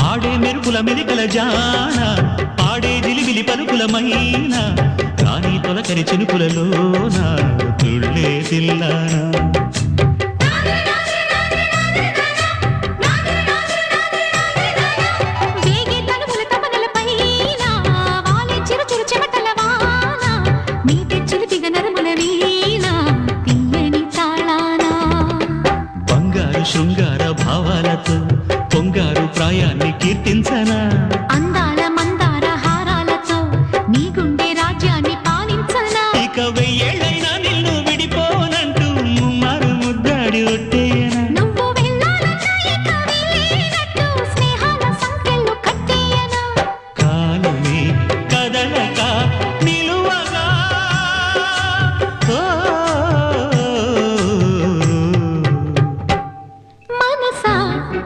ఆడే మెరుపుల మెలికల జాన పాడే జిలిబిలి పలుకులమైన రాణి తొలకరి చినుకులలోన తుళ్ళే తిల్లానా బంగారు శృంగార భావాలతో పొంగారు ప్రాయాన్ని కీర్తించనా